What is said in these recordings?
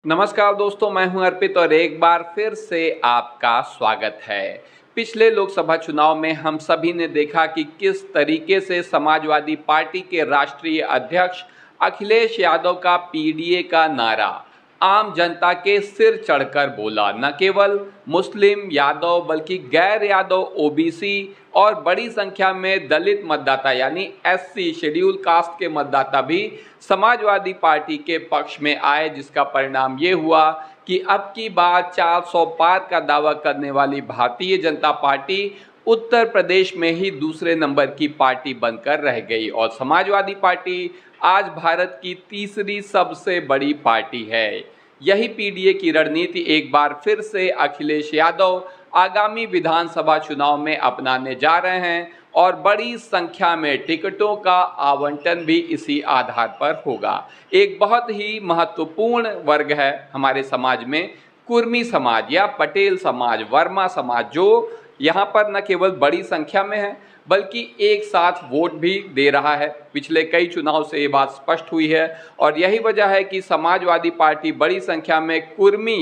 नमस्कार दोस्तों, मैं हूं अर्पित और एक बार फिर से आपका स्वागत है। पिछले लोकसभा चुनाव में हम सभी ने देखा कि किस तरीके से समाजवादी पार्टी के राष्ट्रीय अध्यक्ष अखिलेश यादव का पीडीए का नारा आम जनता के सिर चढ़कर बोला। न केवल मुस्लिम यादव बल्कि गैर यादव ओबीसी और बड़ी संख्या में दलित मतदाता यानी एससी शेड्यूल कास्ट के मतदाता भी समाजवादी पार्टी के पक्ष में आए, जिसका परिणाम ये हुआ कि अब की बार 400 पार का दावा करने वाली भारतीय जनता पार्टी उत्तर प्रदेश में ही दूसरे नंबर की पार्टी बनकर रह गई और समाजवादी पार्टी आज भारत की तीसरी सबसे बड़ी पार्टी है। यही पीडीए की रणनीति एक बार फिर से अखिलेश यादव आगामी विधानसभा चुनाव में अपनाने जा रहे हैं और बड़ी संख्या में टिकटों का आवंटन भी इसी आधार पर होगा। एक बहुत ही महत्वपूर्ण वर्ग है हमारे समाज में, कुर्मी समाज या पटेल समाज, वर्मा समाज, जो यहाँ पर न केवल बड़ी संख्या में है बल्कि एक साथ वोट भी दे रहा है। पिछले कई चुनाव से ये बात स्पष्ट हुई है और यही वजह है कि समाजवादी पार्टी बड़ी संख्या में कुर्मी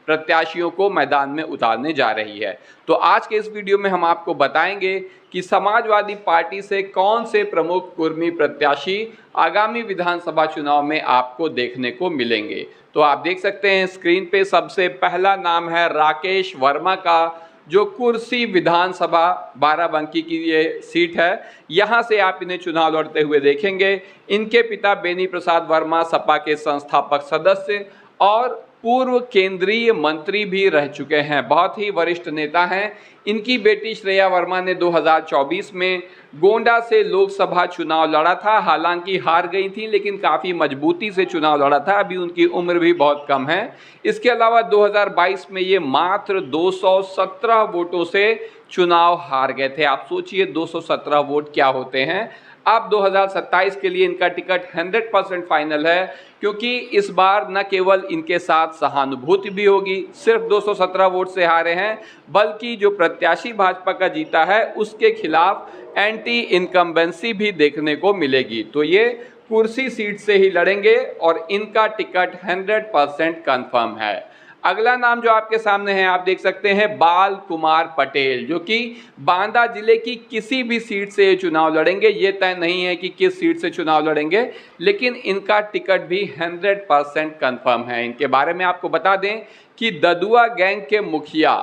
प्रत्याशियों को मैदान में उतारने जा रही है। तो आज के इस वीडियो में हम आपको बताएंगे कि समाजवादी पार्टी से कौन से प्रमुख कुर्मी प्रत्याशी आगामी विधानसभा चुनाव में आपको देखने को मिलेंगे। तो आप देख सकते हैं स्क्रीन पे सबसे पहला नाम है राकेश वर्मा का, जो कुर्सी विधानसभा बाराबंकी की ये सीट है। यहाँ से आप इन्हें चुनाव लड़ते हुए देखेंगे। इनके पिता बेनी प्रसाद वर्मा सपा के संस्थापक सदस्य और पूर्व केंद्रीय मंत्री भी रह चुके हैं, बहुत ही वरिष्ठ नेता हैं। इनकी बेटी श्रेया वर्मा ने 2024 में गोंडा से लोकसभा चुनाव लड़ा था, हालांकि हार गई थी लेकिन काफ़ी मजबूती से चुनाव लड़ा था। अभी उनकी उम्र भी बहुत कम है। इसके अलावा 2022 में ये मात्र 217 वोटों से चुनाव हार गए थे। आप सोचिए 217 वोट क्या होते हैं। अब 2027 के लिए इनका टिकट 100% फाइनल है, क्योंकि इस बार न केवल इनके साथ सहानुभूति भी होगी, सिर्फ 217 वोट से हारे हैं, बल्कि जो प्रत्याशी भाजपा का जीता है उसके खिलाफ एंटी इनकम्बेंसी भी देखने को मिलेगी। तो ये कुर्सी सीट से ही लड़ेंगे और इनका टिकट 100% कन्फर्म है। अगला नाम जो आपके सामने है, आप देख सकते हैं बाल कुमार पटेल, जो कि बांदा जिले की किसी भी सीट से ये चुनाव लड़ेंगे। ये तय नहीं है कि किस सीट से चुनाव लड़ेंगे, लेकिन इनका टिकट भी 100% कन्फर्म है। इनके बारे में आपको बता दें कि ददुआ गैंग के मुखिया,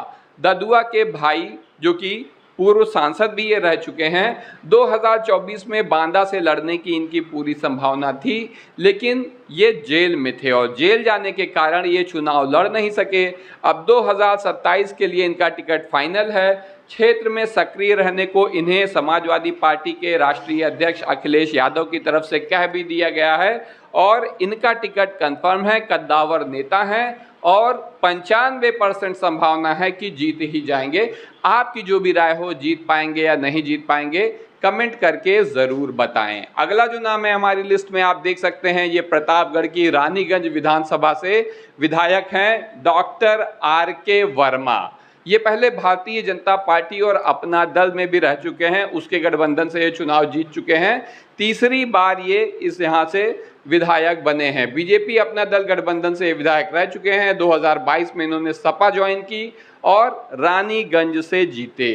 ददुआ के भाई, जो कि पूर्व सांसद भी ये रह चुके हैं, 2024 में बांदा से लड़ने की इनकी पूरी संभावना थी, लेकिन ये जेल में थे और जेल जाने के कारण ये चुनाव लड़ नहीं सके। अब 2027 के लिए इनका टिकट फाइनल है। क्षेत्र में सक्रिय रहने को इन्हें समाजवादी पार्टी के राष्ट्रीय अध्यक्ष अखिलेश यादव की तरफ से कह भी दिया गया है और इनका टिकट कंफर्म है। कद्दावर नेता हैं और 95% संभावना है कि जीत ही जाएंगे। आपकी जो भी राय हो, जीत पाएंगे या नहीं जीत पाएंगे, कमेंट करके ज़रूर बताएं। अगला जो नाम है हमारी लिस्ट में, आप देख सकते हैं, ये प्रतापगढ़ की रानीगंज विधानसभा से विधायक हैं डॉक्टर आर.के. वर्मा। ये पहले भारतीय जनता पार्टी और अपना दल में भी रह चुके हैं, उसके गठबंधन से ये चुनाव जीत चुके हैं। तीसरी बार ये इस यहाँ से विधायक बने हैं। बीजेपी अपना दल गठबंधन से विधायक रह चुके हैं। 2022 में इन्होंने सपा ज्वाइन की और रानीगंज से जीते।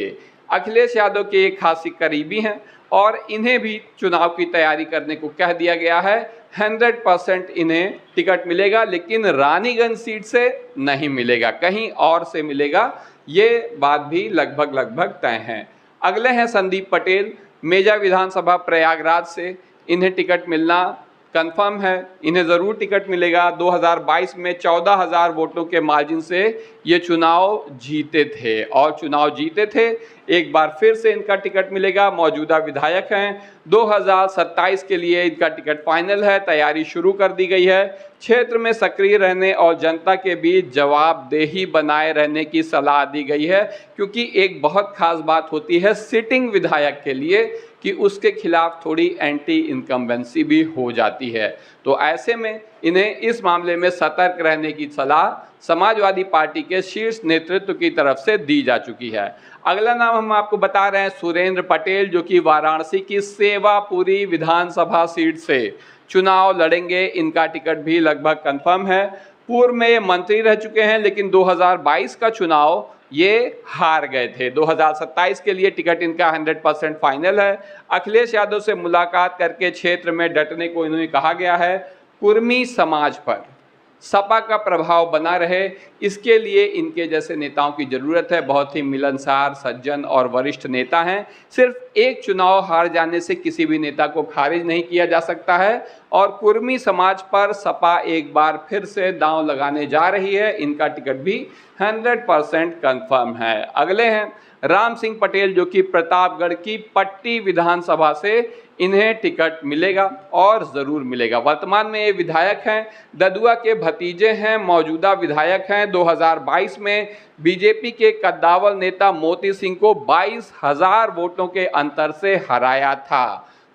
अखिलेश यादव के एक खासी करीबी हैं और इन्हें भी चुनाव की तैयारी करने को कह दिया गया है। 100% इन्हें टिकट मिलेगा, लेकिन रानीगंज सीट से नहीं मिलेगा, कहीं और से मिलेगा। ये बात भी लगभग तय है। अगले हैं संदीप पटेल, मेजा विधानसभा प्रयागराज से। इन्हें टिकट मिलना कंफर्म है, इन्हें ज़रूर टिकट मिलेगा। 2022 में 14,000 वोटों के मार्जिन से ये चुनाव जीते थे और चुनाव जीते थे। एक बार फिर से इनका टिकट मिलेगा, मौजूदा विधायक हैं। 2027 के लिए इनका टिकट फाइनल है, तैयारी शुरू कर दी गई है। क्षेत्र में सक्रिय रहने और जनता के बीच जवाबदेही बनाए रहने की सलाह दी गई है, क्योंकि एक बहुत खास बात होती है सिटिंग विधायक के लिए कि उसके खिलाफ थोड़ी एंटी इनकम्बेंसी भी हो जाती है। तो ऐसे में इन्हें इस मामले में सतर्क रहने की सलाह समाजवादी पार्टी के शीर्ष नेतृत्व की तरफ से दी जा चुकी है। अगला नाम हम आपको बता रहे हैं सुरेंद्र पटेल, जो कि वाराणसी की सेवापुरी विधानसभा सीट से चुनाव लड़ेंगे। इनका टिकट भी लगभग कंफर्म है। पूर्व में ये मंत्री रह चुके हैं, लेकिन 2022 का चुनाव ये हार गए थे। 2027 के लिए टिकट इनका 100% फाइनल है। अखिलेश यादव से मुलाकात करके क्षेत्र में डटने को इन्होंने कहा गया है। कुर्मी समाज पर सपा का प्रभाव बना रहे, इसके लिए इनके जैसे नेताओं की ज़रूरत है। बहुत ही मिलनसार, सज्जन और वरिष्ठ नेता हैं। सिर्फ एक चुनाव हार जाने से किसी भी नेता को खारिज नहीं किया जा सकता है और कुर्मी समाज पर सपा एक बार फिर से दांव लगाने जा रही है। इनका टिकट भी 100% कंफर्म है। अगले हैं राम सिंह पटेल, जो कि प्रतापगढ़ की पट्टी विधानसभा से इन्हें टिकट मिलेगा और ज़रूर मिलेगा। वर्तमान में ये विधायक हैं, ददुआ के भतीजे हैं, मौजूदा विधायक हैं। 2022 में बीजेपी के कद्दावर नेता मोती सिंह को 22,000 वोटों के अंतर से हराया था।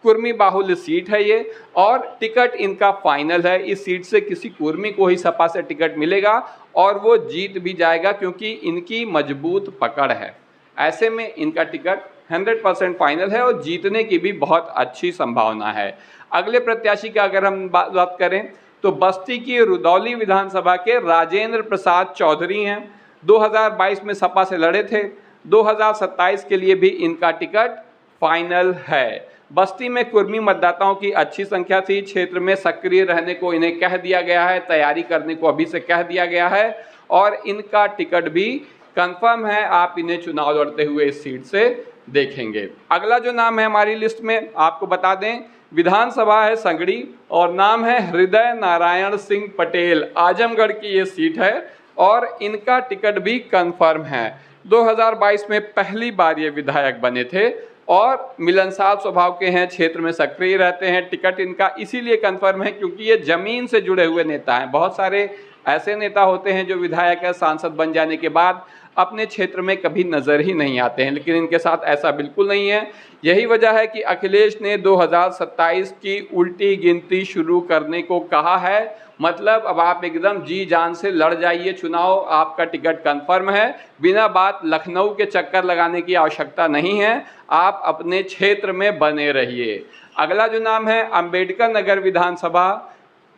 कुर्मी बाहुल्य सीट है ये और टिकट इनका फाइनल है। इस सीट से किसी कुर्मी को ही सपा से टिकट मिलेगा और वो जीत भी जाएगा, क्योंकि इनकी मजबूत पकड़ है। ऐसे में इनका टिकट 100% फाइनल है और जीतने की भी बहुत अच्छी संभावना है। अगले प्रत्याशी का अगर हम बात करें तो बस्ती की रुदौली विधानसभा के राजेंद्र प्रसाद चौधरी हैं। 2022 में सपा से लड़े थे। 2027 के लिए भी इनका टिकट फाइनल है। बस्ती में कुर्मी मतदाताओं की अच्छी संख्या थी। क्षेत्र में सक्रिय रहने को इन्हें कह दिया गया है, तैयारी करने को अभी से कह दिया गया है और इनका टिकट भी कंफर्म है। आप इन्हें चुनाव लड़ते हुए इस सीट से देखेंगे। अगला जो नाम है हमारी लिस्ट में, आपको बता दें, विधानसभा है संगड़ी और नाम है हृदय नारायण सिंह पटेल। आजमगढ़ की ये सीट है और इनका टिकट भी कंफर्म है। 2022 में पहली बार ये विधायक बने थे और मिलनसार स्वभाव के हैं, क्षेत्र में सक्रिय रहते हैं। टिकट इनका इसीलिए कंफर्म है क्योंकि ये जमीन से जुड़े हुए नेता हैं। बहुत सारे ऐसे नेता होते हैं जो विधायक है, सांसद बन जाने के बाद अपने क्षेत्र में कभी नज़र ही नहीं आते हैं, लेकिन इनके साथ ऐसा बिल्कुल नहीं है। यही वजह है कि अखिलेश ने 2027 की उल्टी गिनती शुरू करने को कहा है। मतलब अब आप एकदम जी जान से लड़ जाइए चुनाव, आपका टिकट कंफर्म है। बिना बात लखनऊ के चक्कर लगाने की आवश्यकता नहीं है, आप अपने क्षेत्र में बने रहिए। अगला जो नाम है अंबेडकर नगर विधानसभा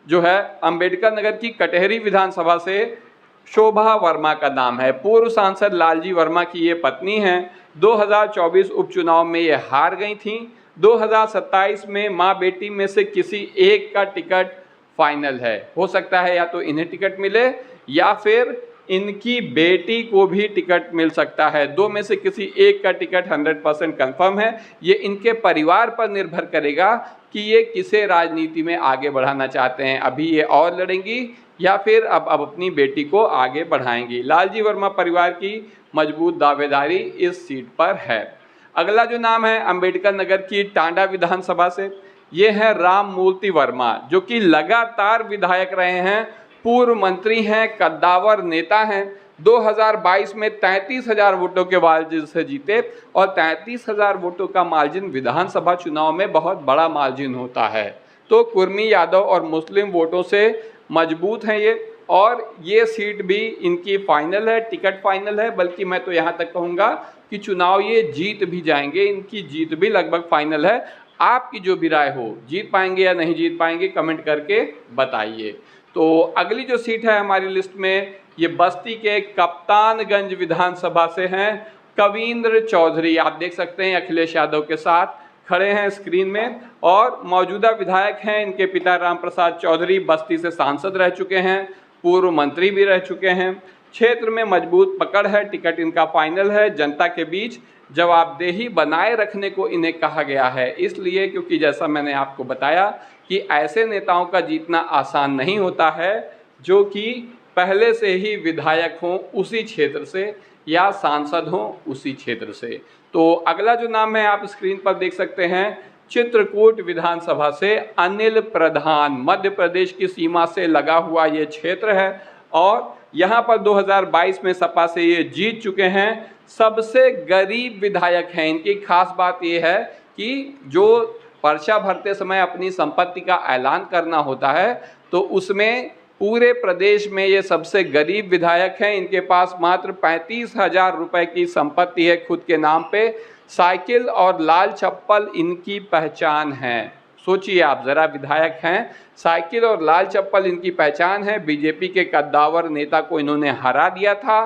जो है, अंबेडकर नगर की कटहरी विधानसभा से शोभा वर्मा का नाम है। पूर्व सांसद लालजी वर्मा की ये पत्नी हैं। 2024 उपचुनाव में ये हार गई थीं। 2027 में मां बेटी में से किसी एक का टिकट फाइनल है। हो सकता है या तो इन्हें टिकट मिले या फिर इनकी बेटी को भी टिकट मिल सकता है। दो में से किसी एक का टिकट 100% कंफर्म है। ये इनके परिवार पर निर्भर करेगा कि ये किसे राजनीति में आगे बढ़ाना चाहते हैं। अभी ये और लड़ेंगी या फिर अब अपनी बेटी को आगे बढ़ाएंगी। लालजी वर्मा परिवार की मजबूत दावेदारी इस सीट पर है। अगला जो नाम है अंबेडकर नगर की टांडा विधानसभा से, ये है राम मूर्ति वर्मा, जो कि लगातार विधायक रहे हैं, पूर्व मंत्री हैं, कद्दावर नेता हैं। 2022 में 33,000 वोटों के मार्जिन से जीते और 33,000 वोटों का मार्जिन विधानसभा चुनाव में बहुत बड़ा मार्जिन होता है। तो कुर्मी, यादव और मुस्लिम वोटों से मजबूत हैं ये, और ये सीट भी इनकी फाइनल है, टिकट फाइनल है। बल्कि मैं तो यहाँ तक कहूँगा कि चुनाव ये जीत भी जाएंगे, इनकी जीत भी लगभग फाइनल है। आपकी जो भी राय हो, जीत पाएंगे या नहीं जीत पाएंगे, कमेंट करके बताइए। तो अगली जो सीट है हमारी लिस्ट में, ये बस्ती के कप्तानगंज विधानसभा से हैं कविंद्र चौधरी। आप देख सकते हैं अखिलेश यादव के साथ खड़े हैं स्क्रीन में और मौजूदा विधायक हैं। इनके पिता राम प्रसाद चौधरी बस्ती से सांसद रह चुके हैं, पूर्व मंत्री भी रह चुके हैं। क्षेत्र में मजबूत पकड़ है, टिकट इनका फाइनल है। जनता के बीच जवाबदेही बनाए रखने को इन्हें कहा गया है, इसलिए क्योंकि जैसा मैंने आपको बताया कि ऐसे नेताओं का जीतना आसान नहीं होता है जो कि पहले से ही विधायक हों उसी क्षेत्र से या सांसद हों उसी क्षेत्र से। तो अगला जो नाम है आप स्क्रीन पर देख सकते हैं, चित्रकूट विधानसभा से अनिल प्रधान। मध्य प्रदेश की सीमा से लगा हुआ ये क्षेत्र है और यहाँ पर 2022 में सपा से ये जीत चुके हैं। सबसे गरीब विधायक हैं। इनकी खास बात ये है कि जो पर्चा भरते समय अपनी संपत्ति का ऐलान करना होता है तो उसमें पूरे प्रदेश में ये सबसे गरीब विधायक हैं। इनके पास मात्र 35,000 रुपये की संपत्ति है खुद के नाम पे। साइकिल और लाल चप्पल इनकी पहचान है। सोचिए आप ज़रा, विधायक हैं, साइकिल और लाल चप्पल इनकी पहचान है। बीजेपी के कद्दावर नेता को इन्होंने हरा दिया था।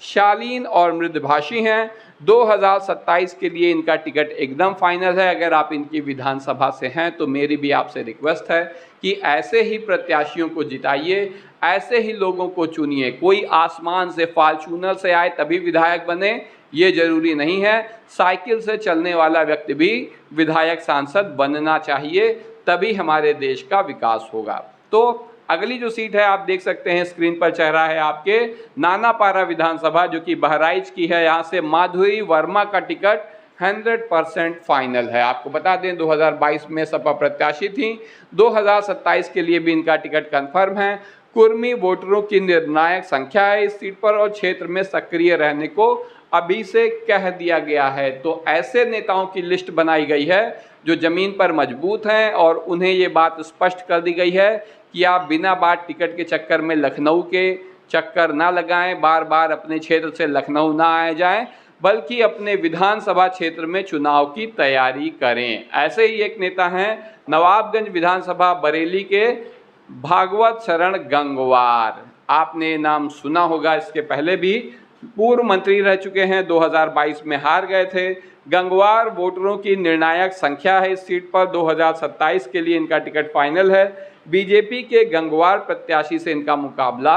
शालीन और मृदुभाषी हैं। 2027 के लिए इनका टिकट एकदम फाइनल है। अगर आप इनकी विधानसभा से हैं तो मेरी भी आपसे रिक्वेस्ट है कि ऐसे ही प्रत्याशियों को जिताइए, ऐसे ही लोगों को चुनिए। कोई आसमान से फॉर्च्यूनर से आए तभी विधायक बने, ये जरूरी नहीं है। साइकिल से चलने वाला व्यक्ति भी विधायक सांसद बनना चाहिए, तभी हमारे देश का विकास होगा। तो अगली जो सीट है आप देख सकते हैं, स्क्रीन पर चल रहा है आपके, नानापारा विधानसभा जो कि बहराइच की है। यहाँ से माधुरी वर्मा का टिकट 100% फाइनल है। आपको बता दें 2022 में सपा प्रत्याशी थी, 2027 के लिए भी इनका टिकट कंफर्म है। कुर्मी वोटरों की निर्णायक संख्या है इस सीट पर और क्षेत्र में सक्रिय रहने को अभी से कह दिया गया है। तो ऐसे नेताओं की लिस्ट बनाई गई है जो जमीन पर मजबूत हैं और उन्हें ये बात स्पष्ट कर दी गई है कि आप बिना बात टिकट के चक्कर में लखनऊ के चक्कर ना लगाएं, बार बार अपने क्षेत्र से लखनऊ ना आए जाएं, बल्कि अपने विधानसभा क्षेत्र में चुनाव की तैयारी करें। ऐसे ही एक नेता हैं नवाबगंज विधानसभा बरेली के भागवत शरण गंगवार। आपने नाम सुना होगा, इसके पहले भी पूर्व मंत्री रह चुके हैं, 2022 में हार गए थे। गंगवार वोटरों की निर्णायक संख्या है इस सीट पर। 2027 के लिए इनका टिकट फाइनल है। बीजेपी के गंगवार प्रत्याशी से इनका मुकाबला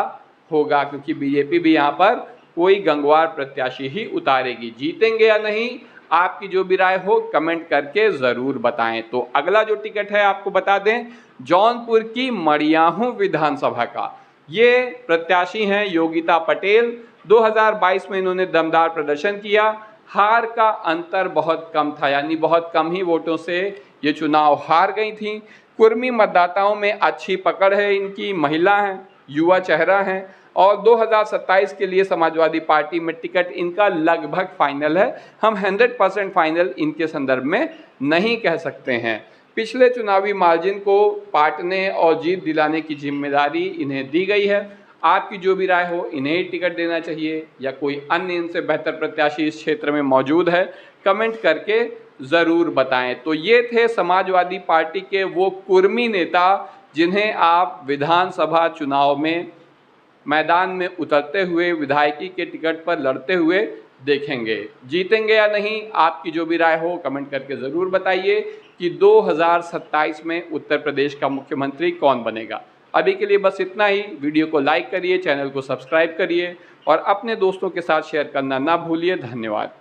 होगा, क्योंकि बीजेपी भी यहाँ पर कोई गंगवार प्रत्याशी ही उतारेगी। जीतेंगे या नहीं, आपकी जो भी राय हो कमेंट करके ज़रूर बताएं। तो अगला जो टिकट है आपको बता दें, जौनपुर की मड़ियाहूं विधानसभा का। ये प्रत्याशी हैं योगिता पटेल। 2022 में इन्होंने दमदार प्रदर्शन किया। हार का अंतर बहुत कम था, यानी बहुत कम ही वोटों से ये चुनाव हार गई थी। कुर्मी मतदाताओं में अच्छी पकड़ है इनकी, महिला हैं, युवा चेहरा हैं और 2027 के लिए समाजवादी पार्टी में टिकट इनका लगभग फाइनल है। हम 100% फाइनल इनके संदर्भ में नहीं कह सकते हैं। पिछले चुनावी मार्जिन को पाटने और जीत दिलाने की जिम्मेदारी इन्हें दी गई है। आपकी जो भी राय हो, इन्हें ही टिकट देना चाहिए या कोई अन्य इनसे बेहतर प्रत्याशी इस क्षेत्र में मौजूद है, कमेंट करके ज़रूर बताएं। तो ये थे समाजवादी पार्टी के वो कुर्मी नेता जिन्हें आप विधानसभा चुनाव में मैदान में उतरते हुए विधायकी के टिकट पर लड़ते हुए देखेंगे। जीतेंगे या नहीं, आपकी जो भी राय हो कमेंट करके ज़रूर बताइए कि 2027 में उत्तर प्रदेश का मुख्यमंत्री कौन बनेगा। अभी के लिए बस इतना ही। वीडियो को लाइक करिए, चैनल को सब्सक्राइब करिए और अपने दोस्तों के साथ शेयर करना ना भूलिए। धन्यवाद।